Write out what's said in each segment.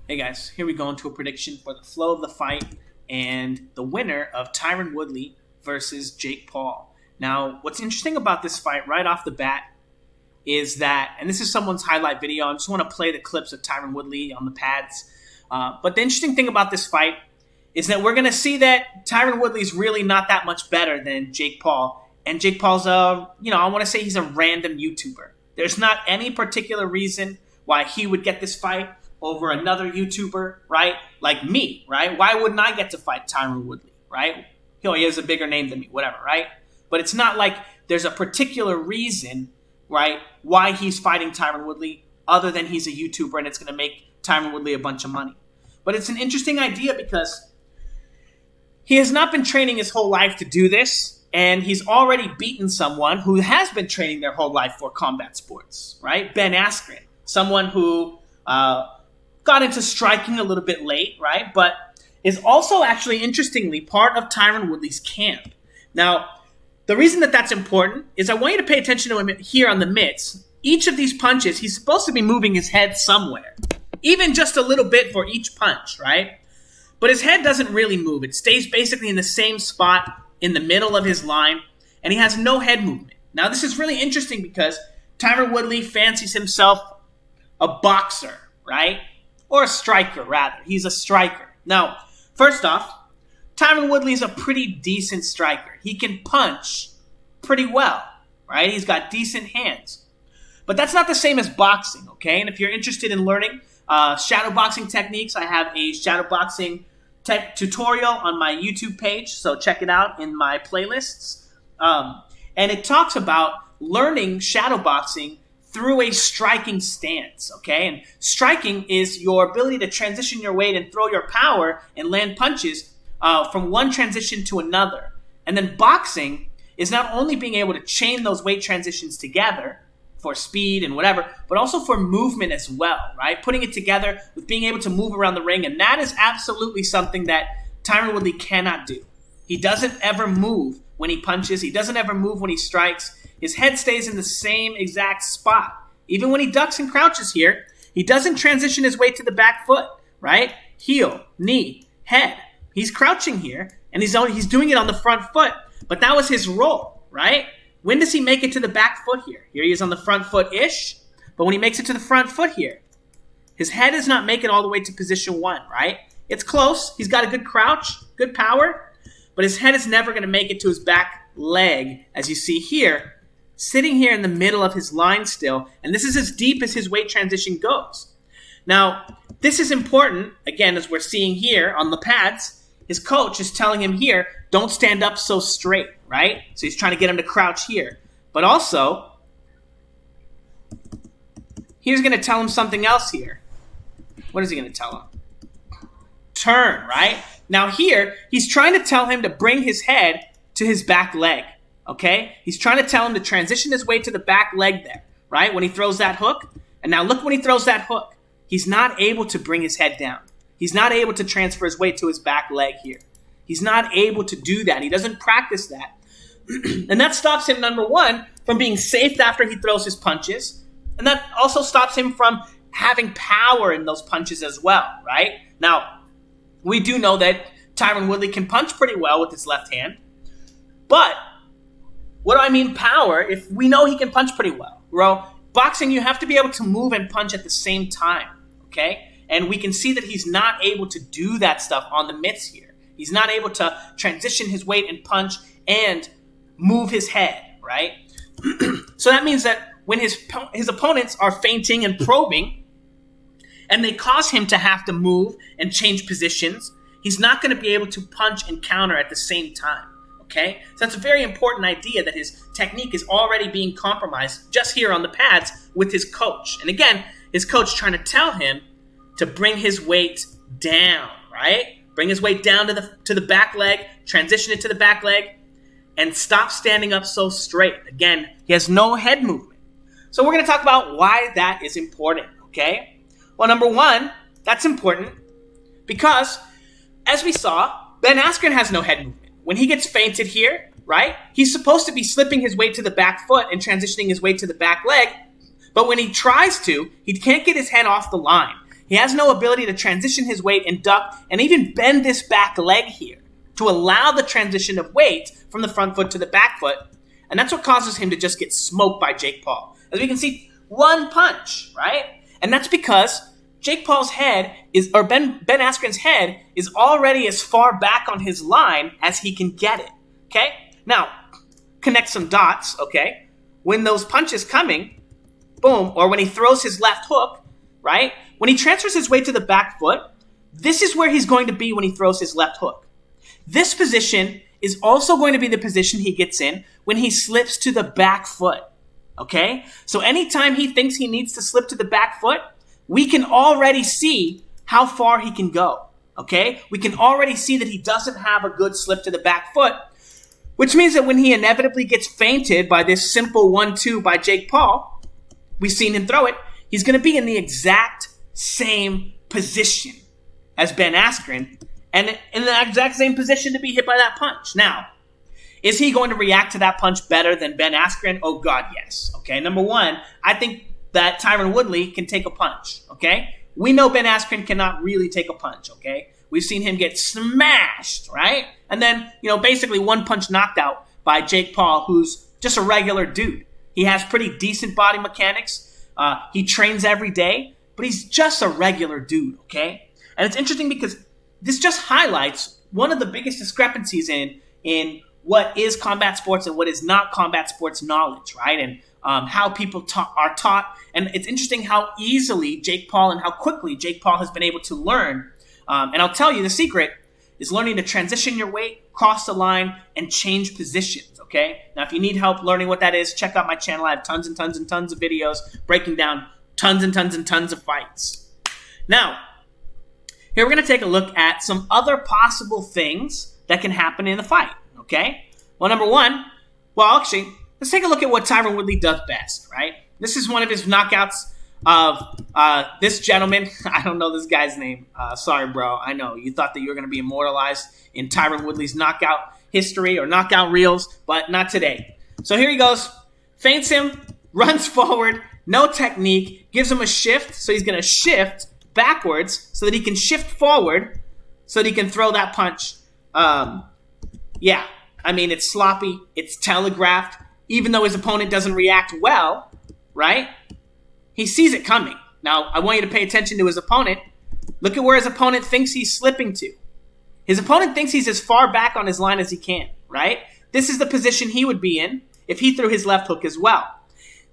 Hey guys, here we go into a prediction for the flow of the fight and the winner of Tyron Woodley versus Jake Paul. Now, what's interesting about this fight right off the bat is that, and this is someone's highlight video, I just want to play the clips of Tyron Woodley on the pads. But the interesting thing about this fight is that we're going to see that Tyron Woodley's really not that much better than Jake Paul. And Jake Paul's, I want to say he's a random YouTuber. There's not any particular reason why he would get this fight over another YouTuber, right? Like me, right? Why wouldn't I get to fight Tyron Woodley, right? He has a bigger name than me, whatever, right? But it's not like there's a particular reason, right, why he's fighting Tyron Woodley other than he's a YouTuber and it's going to make Tyron Woodley a bunch of money. But it's an interesting idea because he has not been training his whole life to do this, and he's already beaten someone who has been training their whole life for combat sports, right? Ben Askren, someone who got into striking a little bit late, right? But is also actually, interestingly, part of Tyron Woodley's camp. Now, the reason that that's important is I want you to pay attention to him here on the mitts. Each of these punches, he's supposed to be moving his head somewhere, even just a little bit for each punch, right? But his head doesn't really move. It stays basically in the same spot in the middle of his line, and he has no head movement. Now, this is really interesting because Tyron Woodley fancies himself a boxer, right? Or a striker, rather. He's a striker. Now, first off, Tyron Woodley is a pretty decent striker. He can punch pretty well, right? He's got decent hands. But that's not the same as boxing, okay? And if you're interested in learning shadow boxing techniques, I have a shadow boxing tutorial on my YouTube page, so check it out in my playlists. And it talks about learning shadow boxing through a striking stance, okay? And striking is your ability to transition your weight and throw your power and land punches from one transition to another. And then boxing is not only being able to chain those weight transitions together for speed and whatever, but also for movement as well, right? Putting it together with being able to move around the ring, and that is absolutely something that Tyron Woodley cannot do. He doesn't ever move when he punches. He doesn't ever move when he strikes. His head stays in the same exact spot. Even when he ducks and crouches here, he doesn't transition his weight to the back foot, right? Heel, knee, head. He's crouching here, and he's doing it on the front foot, but that was his role, right? When does he make it to the back foot here? Here he is on the front foot-ish, but when he makes it to the front foot here, his head is not making all the way to position one, right? It's close. He's got a good crouch, good power, but his head is never going to make it to his back leg, as you see here, sitting here in the middle of his line still, and this is as deep as his weight transition goes. Now, this is important, again, as we're seeing here on the pads. His coach is telling him here, don't stand up so straight, right? So he's trying to get him to crouch here. But also, he's going to tell him something else here. What is he going to tell him? Turn, right? Now here, he's trying to tell him to bring his head to his back leg, okay? He's trying to tell him to transition his weight to the back leg there, right? When he throws that hook. And now look when he throws that hook. He's not able to bring his head down. He's not able to transfer his weight to his back leg here. He's not able to do that. He doesn't practice that. And that stops him, number one, from being safe after he throws his punches. And that also stops him from having power in those punches as well, right? Now, we do know that Tyron Woodley can punch pretty well with his left hand. But what do I mean power if we know he can punch pretty well? Well, boxing, you have to be able to move and punch at the same time, okay? And we can see that he's not able to do that stuff on the mitts here. He's not able to transition his weight and punch and move his head, right? So that means that when his opponents are feinting and probing, and they cause him to have to move and change positions, he's not going to be able to punch and counter at the same time, okay? So that's a very important idea that his technique is already being compromised just here on the pads with his coach. And again, his coach trying to tell him to bring his weight down, right? Bring his weight down to the back leg, transition it to the back leg, and stop standing up so straight. Again, he has no head movement. So we're going to talk about why that is important, okay? Well, number one, that's important because, as we saw, Ben Askren has no head movement. When he gets feinted here, right, he's supposed to be slipping his weight to the back foot and transitioning his weight to the back leg, but when he tries to, he can't get his head off the line. He has no ability to transition his weight and duck and even bend this back leg here to allow the transition of weight from the front foot to the back foot. And that's what causes him to just get smoked by Jake Paul. As we can see, one punch, right? And that's because Jake Paul's head or Ben Askren's head is already as far back on his line as he can get it, okay? Now, connect some dots, okay? When those punches coming, boom, or when he throws his left hook, right? When he transfers his weight to the back foot, this is where he's going to be when he throws his left hook. This position is also going to be the position he gets in when he slips to the back foot, okay? So anytime he thinks he needs to slip to the back foot, we can already see how far he can go, okay? We can already see that he doesn't have a good slip to the back foot, which means that when he inevitably gets feinted by this simple 1-2 by Jake Paul, we've seen him throw it, he's going to be in the exact same position as Ben Askren and in the exact same position to be hit by that punch. Now, is he going to react to that punch better than Ben Askren? Oh, God, yes. Okay, number one, I think that Tyron Woodley can take a punch, okay? We know Ben Askren cannot really take a punch, okay? We've seen him get smashed, right? And then, basically one punch knocked out by Jake Paul, who's just a regular dude. He has pretty decent body mechanics. He trains every day, but he's just a regular dude, okay? And it's interesting because this just highlights one of the biggest discrepancies in what is combat sports and what is not combat sports knowledge, right? And how people are taught. And it's interesting how easily Jake Paul and how quickly Jake Paul has been able to learn. And I'll tell you, the secret is learning to transition your weight, cross the line, and change positions, okay? Now, if you need help learning what that is, check out my channel. I have tons and tons and tons of videos breaking down tons and tons and tons of fights. Now, here we're going to take a look at some other possible things that can happen in the fight, okay? Well, number one, actually, let's take a look at what Tyron Woodley does best, right? This is one of his knockouts of this gentleman. I don't know this guy's name. Sorry, bro. I know. You thought that you were going to be immortalized in Tyron Woodley's knockout history or knockout reels, but not today. So here he goes. Feints him, runs forward, no technique, gives him a shift. So he's going to shift backwards so that he can shift forward so that he can throw that punch. Yeah, I mean, it's sloppy. It's telegraphed. Even though his opponent doesn't react well, right? He sees it coming. Now, I want you to pay attention to his opponent. Look at where his opponent thinks he's slipping to. His opponent thinks he's as far back on his line as he can, right? This is the position he would be in if he threw his left hook as well.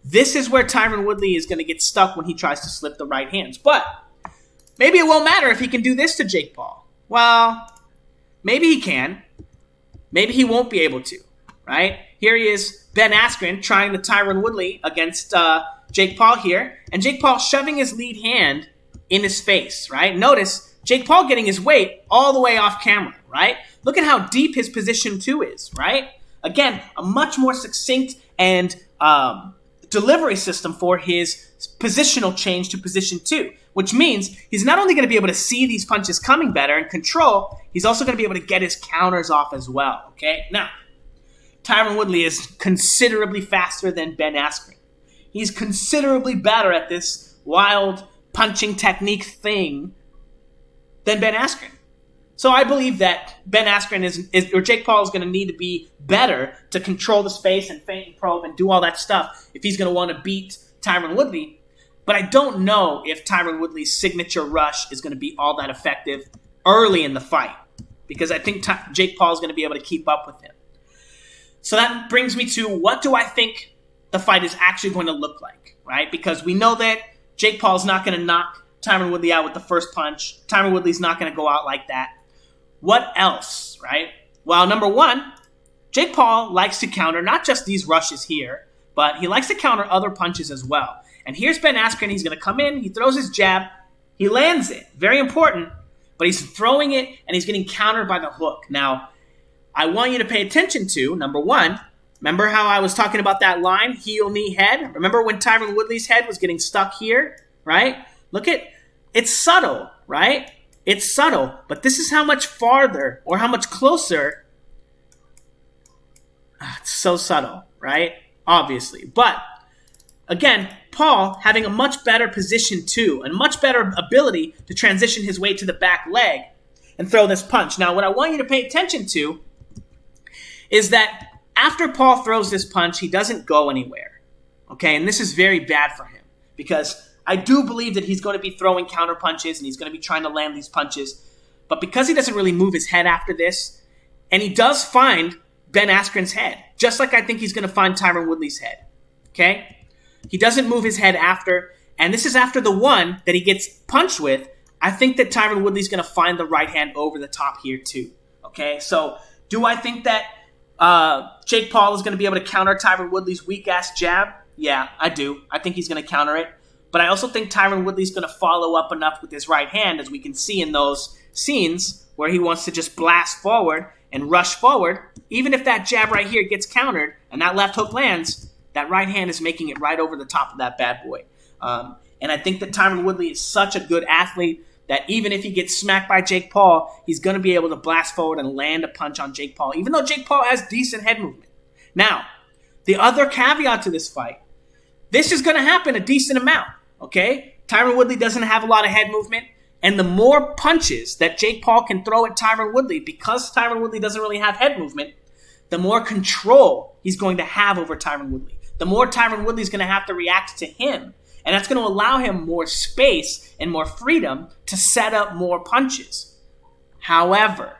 This is where Tyron Woodley is going to get stuck when he tries to slip the right hands. But maybe it won't matter if he can do this to Jake Paul. Well, maybe he can. Maybe he won't be able to, right? Here he is, Ben Askren, trying the Tyron Woodley against Jake Paul here. And Jake Paul shoving his lead hand in his face, right? Notice Jake Paul getting his weight all the way off camera, right? Look at how deep his position 2 is, right? Again, a much more succinct and delivery system for his positional change to position 2, which means he's not only going to be able to see these punches coming better and control, he's also going to be able to get his counters off as well, okay? Now, Tyron Woodley is considerably faster than Ben Askren. He's considerably better at this wild punching technique thing than Ben Askren. So I believe that Ben Askren or Jake Paul is going to need to be better to control the space and feint and probe and do all that stuff if he's going to want to beat Tyron Woodley. But I don't know if Tyron Woodley's signature rush is going to be all that effective early in the fight, because I think Jake Paul is going to be able to keep up with him. So that brings me to, what do I think the fight is actually going to look like, right? Because we know that Jake Paul's not going to knock Tyron Woodley out with the first punch. Tyron Woodley's not going to go out like that. What else, right? Well, number one, Jake Paul likes to counter not just these rushes here, but he likes to counter other punches as well. And here's Ben Askren. He's going to come in. He throws his jab. He lands it. Very important. But he's throwing it, and he's getting countered by the hook. Now, I want you to pay attention to, number one, remember how I was talking about that line, heel, knee, head? Remember when Tyron Woodley's head was getting stuck here, right? Look at, it's subtle, right? It's subtle, but this is how much farther or how much closer. It's so subtle, right? Obviously. But, again, Paul having a much better position too, and much better ability to transition his weight to the back leg and throw this punch. Now, what I want you to pay attention to is that after Paul throws this punch, he doesn't go anywhere. Okay, and this is very bad for him because I do believe that he's going to be throwing counter punches and he's going to be trying to land these punches. But because he doesn't really move his head after this, and he does find Ben Askren's head, just like I think he's going to find Tyron Woodley's head. Okay? He doesn't move his head after, and this is after the one that he gets punched with. I think that Tyron Woodley's going to find the right hand over the top here too. Okay? So do I think that Jake Paul is going to be able to counter Tyron Woodley's weak-ass jab? Yeah, I do. I think he's going to counter it. But I also think Tyron Woodley's going to follow up enough with his right hand, as we can see in those scenes where he wants to just blast forward and rush forward. Even if that jab right here gets countered and that left hook lands, that right hand is making it right over the top of that bad boy. And I think that Tyron Woodley is such a good athlete that even if he gets smacked by Jake Paul, he's going to be able to blast forward and land a punch on Jake Paul, even though Jake Paul has decent head movement. Now, the other caveat to this fight, this is going to happen a decent amount, okay? Tyron Woodley doesn't have a lot of head movement, and the more punches that Jake Paul can throw at Tyron Woodley, because Tyron Woodley doesn't really have head movement, the more control he's going to have over Tyron Woodley. The more Tyron Woodley's going to have to react to him, and that's going to allow him more space and more freedom to set up more punches. However,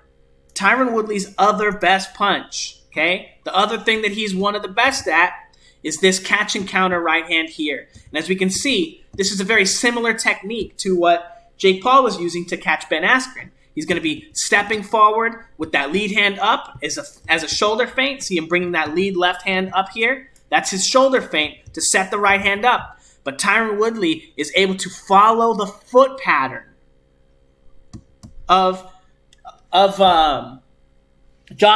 Tyron Woodley's other best punch, okay, the other thing that he's one of the best at is this catch and counter right hand here. And as we can see, this is a very similar technique to what Jake Paul was using to catch Ben Askren. He's going to be stepping forward with that lead hand up as a shoulder feint. See him bringing that lead left hand up here? That's his shoulder feint to set the right hand up. But Tyron Woodley is able to follow the foot pattern of Josh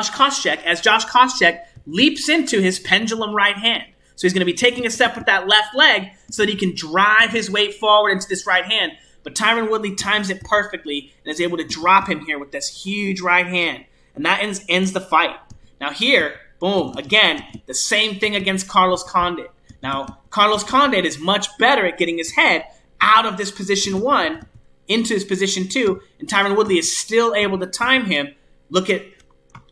Koscheck as Josh Koscheck leaps into his pendulum right hand. So he's going to be taking a step with that left leg so that he can drive his weight forward into this right hand. But Tyron Woodley times it perfectly and is able to drop him here with this huge right hand. And that ends the fight. Now here, boom, again, the same thing against Carlos Condit. Now, Carlos Condit is much better at getting his head out of this position 1 into his position 2, and Tyron Woodley is still able to time him. Look at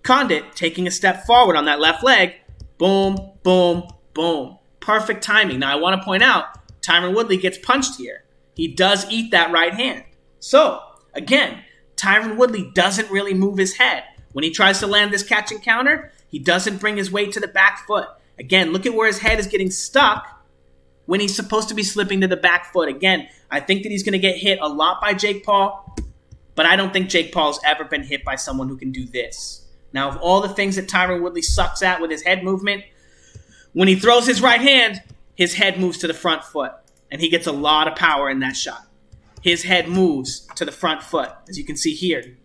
Condit taking a step forward on that left leg. Boom, boom, boom. Perfect timing. Now, I want to point out, Tyron Woodley gets punched here. He does eat that right hand. So, again, Tyron Woodley doesn't really move his head. When he tries to land this catch and counter, he doesn't bring his weight to the back foot. Again, look at where his head is getting stuck when he's supposed to be slipping to the back foot. Again, I think that he's going to get hit a lot by Jake Paul, but I don't think Jake Paul's ever been hit by someone who can do this. Now, of all the things that Tyron Woodley sucks at with his head movement, when he throws his right hand, his head moves to the front foot, and he gets a lot of power in that shot. His head moves to the front foot, as you can see here,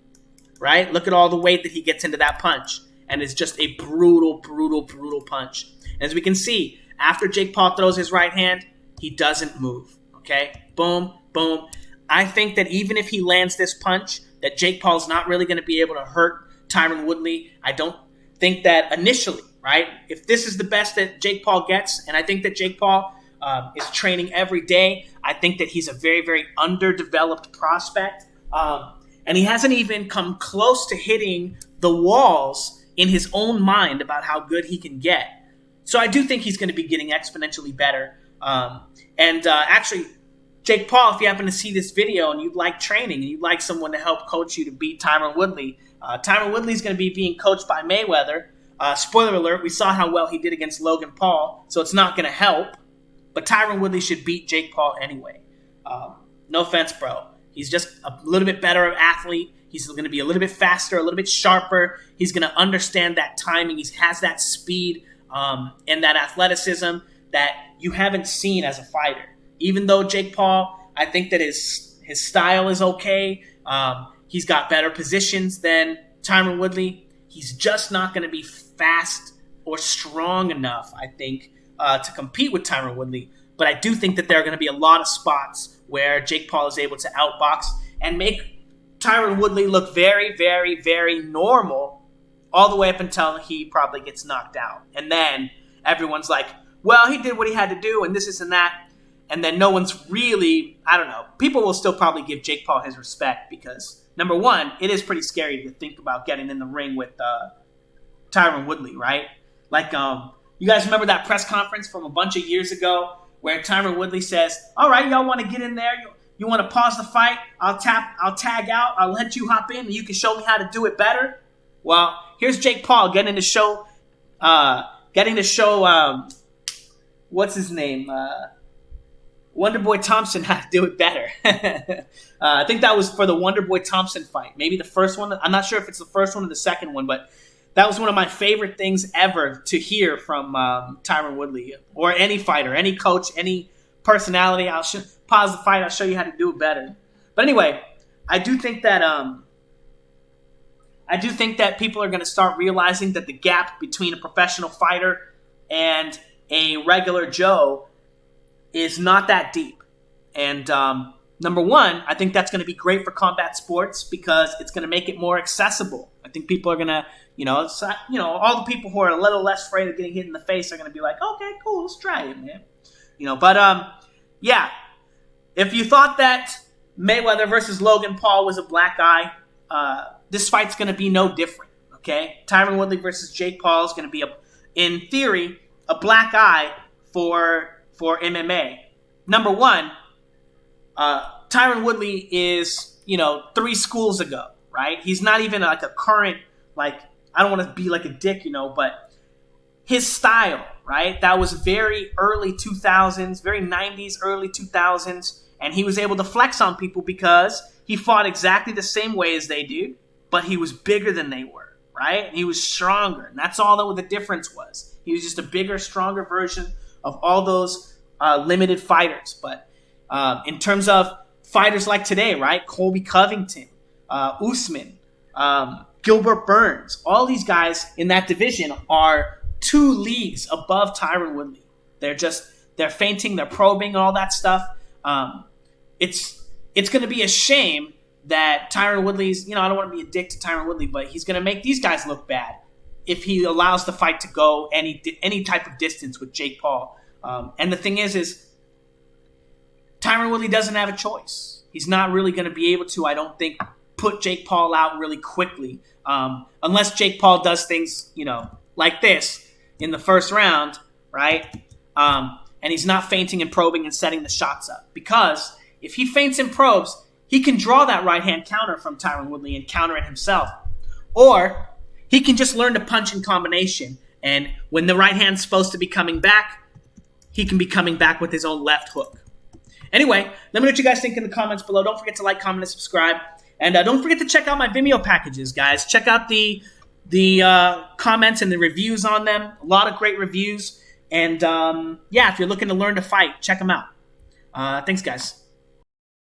right? Look at all the weight that he gets into that punch, and it's just a brutal, brutal, brutal punch. As we can see, after Jake Paul throws his right hand, he doesn't move, okay? Boom, boom. I think that even if he lands this punch, that Jake Paul's not really going to be able to hurt Tyron Woodley. I don't think that initially, right? If this is the best that Jake Paul gets, and I think that Jake Paul is training every day, I think that he's a very, very underdeveloped prospect. And he hasn't even come close to hitting the walls in his own mind about how good he can get. So I do think he's going to be getting exponentially better. Actually, Jake Paul, if you happen to see this video and you'd like training and you'd like someone to help coach you to beat Tyron Woodley, Tyron Woodley is going to be being coached by Mayweather. Spoiler alert, we saw how well he did against Logan Paul, so it's not going to help. But Tyron Woodley should beat Jake Paul anyway. No offense, bro. He's just a little bit better athlete. He's going to be a little bit faster, a little bit sharper. He's going to understand that timing. He has that speed and that athleticism that you haven't seen as a fighter. Even though Jake Paul, I think that his style is okay. He's got better positions than Tyron Woodley. He's just not going to be fast or strong enough, I think, to compete with Tyron Woodley. But I do think that there are going to be a lot of spots where Jake Paul is able to outbox and make Tyron Woodley look very, very, very normal all the way up until he probably gets knocked out. And then everyone's like, well, he did what he had to do and this and that. and then no one's really, I don't know, people will still probably give Jake Paul his respect because, number one, it is pretty scary to think about getting in the ring with Tyron Woodley, right? Like, you guys remember that press conference from a bunch of years ago where Tyron Woodley says, all right, y'all want to get in there? You want to pause the fight? I'll tag out. I'll let you hop in and you can show me how to do it better. Well, here's Jake Paul getting to show, what's his name? Wonderboy Thompson how to do it better. I think that was for the Wonderboy Thompson fight. Maybe the first one. I'm not sure if it's the first one or the second one, but that was one of my favorite things ever to hear from Tyron Woodley or any fighter, any coach, any personality. Pause the fight. I'll show you how to do it better. But anyway, I do think that people are going to start realizing that the gap between a professional fighter and a regular Joe is not that deep. And number one, I think that's going to be great for combat sports because it's going to make it more accessible. I think people are going to, all the people who are a little less afraid of getting hit in the face are going to be like, okay, cool, let's try it, man. Yeah. If you thought that Mayweather versus Logan Paul was a black eye, this fight's going to be no different, okay? Tyron Woodley versus Jake Paul is going to be, in theory, a black eye for MMA. Number one, Tyron Woodley is, 3 schools ago, right? He's not even like a current, like, I don't want to be like a dick, but his style, right? That was very early 2000s, very 90s, early 2000s, and he was able to flex on people because he fought exactly the same way as they do, but he was bigger than they were, right? And he was stronger, and that's all that the difference was. He was just a bigger, stronger version of all those limited fighters. But in terms of fighters like today, right? Colby Covington, Usman, Gilbert Burns, all these guys in that division are 2 leagues above Tyron Woodley. They're feinting, they're probing, all that stuff. It's going to be a shame that Tyron Woodley's, I don't want to be a dick to Tyron Woodley, but he's going to make these guys look bad if he allows the fight to go any type of distance with Jake Paul. And the thing is Tyron Woodley doesn't have a choice. He's not really going to be able to, I don't think, put Jake Paul out really quickly. Unless Jake Paul does things, like this in the first round, right? And he's not feinting and probing and setting the shots up. Because if he feints and probes, he can draw that right-hand counter from Tyron Woodley and counter it himself. Or he can just learn to punch in combination. And when the right hand's supposed to be coming back, he can be coming back with his own left hook. Anyway, let me know what you guys think in the comments below. Don't forget to like, comment, and subscribe. And don't forget to check out my Vimeo packages, guys. Check out the comments and the reviews on them. A lot of great reviews. And, if you're looking to learn to fight, check them out. Thanks, guys.